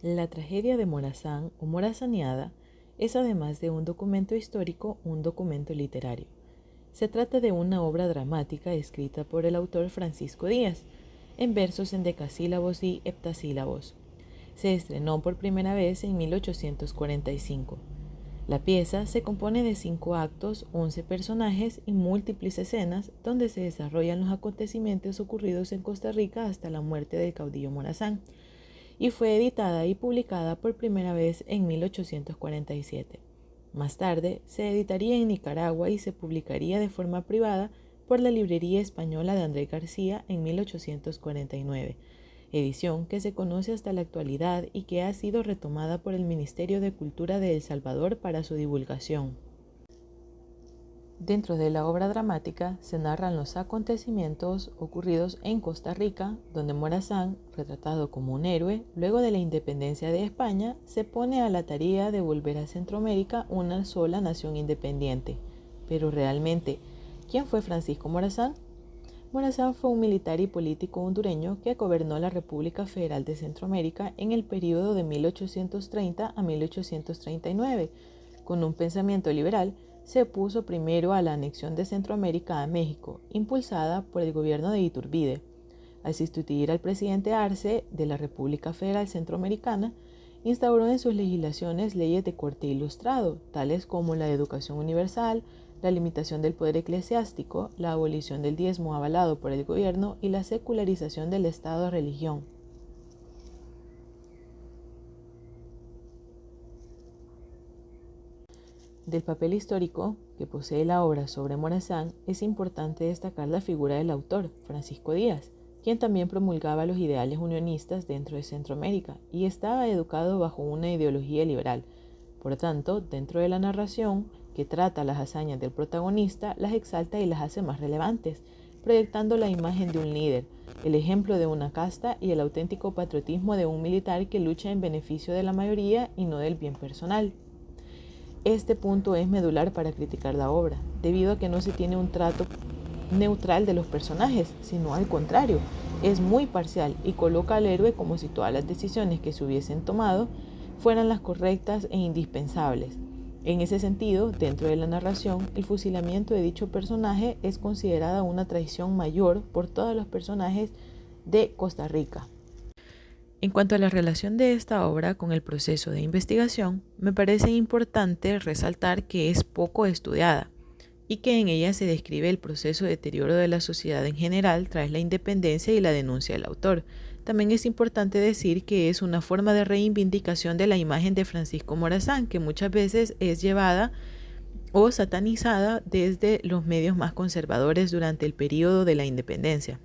La tragedia de Morazán o Morazaneada es, además de un documento histórico, un documento literario. Se trata de una obra dramática escrita por el autor Francisco Díaz, en versos en decasílabos y heptasílabos. Se estrenó por primera vez en 1845. La pieza se compone de 5 actos, 11 personajes y múltiples escenas donde se desarrollan los acontecimientos ocurridos en Costa Rica hasta la muerte del caudillo Morazán, y fue editada y publicada por primera vez en 1847. Más tarde se editaría en Nicaragua y se publicaría de forma privada por la Librería Española de Andrés García en 1849, edición que se conoce hasta la actualidad y que ha sido retomada por el Ministerio de Cultura de El Salvador para su divulgación. Dentro de la obra dramática se narran los acontecimientos ocurridos en Costa Rica, donde Morazán, retratado como un héroe, luego de la independencia de España, se pone a la tarea de volver a Centroamérica una sola nación independiente. Pero realmente, ¿quién fue Francisco Morazán? Morazán fue un militar y político hondureño que gobernó la República Federal de Centroamérica en el período de 1830 a 1839. Con un pensamiento liberal, se opuso primero a la anexión de Centroamérica a México, impulsada por el gobierno de Iturbide. Al sustituir al presidente Arce de la República Federal Centroamericana, instauró en sus legislaciones leyes de corte ilustrado, tales como la educación universal, la limitación del poder eclesiástico, la abolición del diezmo avalado por el gobierno y la secularización del Estado-religión. Del papel histórico que posee la obra sobre Morazán, es importante destacar la figura del autor, Francisco Díaz, quien también promulgaba los ideales unionistas dentro de Centroamérica y estaba educado bajo una ideología liberal. Por tanto, dentro de la narración, que trata las hazañas del protagonista, las exalta y las hace más relevantes, proyectando la imagen de un líder, el ejemplo de una casta y el auténtico patriotismo de un militar que lucha en beneficio de la mayoría y no del bien personal. Este punto es medular para criticar la obra, debido a que no se tiene un trato neutral de los personajes, sino al contrario, es muy parcial y coloca al héroe como si todas las decisiones que se hubiesen tomado fueran las correctas e indispensables. En ese sentido, dentro de la narración, el fusilamiento de dicho personaje es considerada una traición mayor por todos los personajes de Costa Rica. En cuanto a la relación de esta obra con el proceso de investigación, me parece importante resaltar que es poco estudiada y que en ella se describe el proceso de deterioro de la sociedad en general tras la independencia y la denuncia del autor. También es importante decir que es una forma de reivindicación de la imagen de Francisco Morazán, que muchas veces es llevada o satanizada desde los medios más conservadores durante el periodo de la independencia.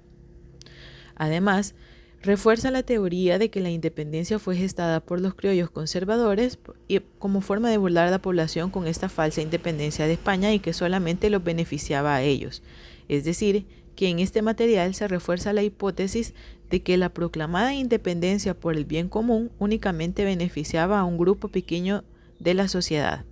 Además, refuerza la teoría de que la independencia fue gestada por los criollos conservadores y como forma de burlar a la población con esta falsa independencia de España y que solamente los beneficiaba a ellos. Es decir, que en este material se refuerza la hipótesis de que la proclamada independencia por el bien común únicamente beneficiaba a un grupo pequeño de la sociedad.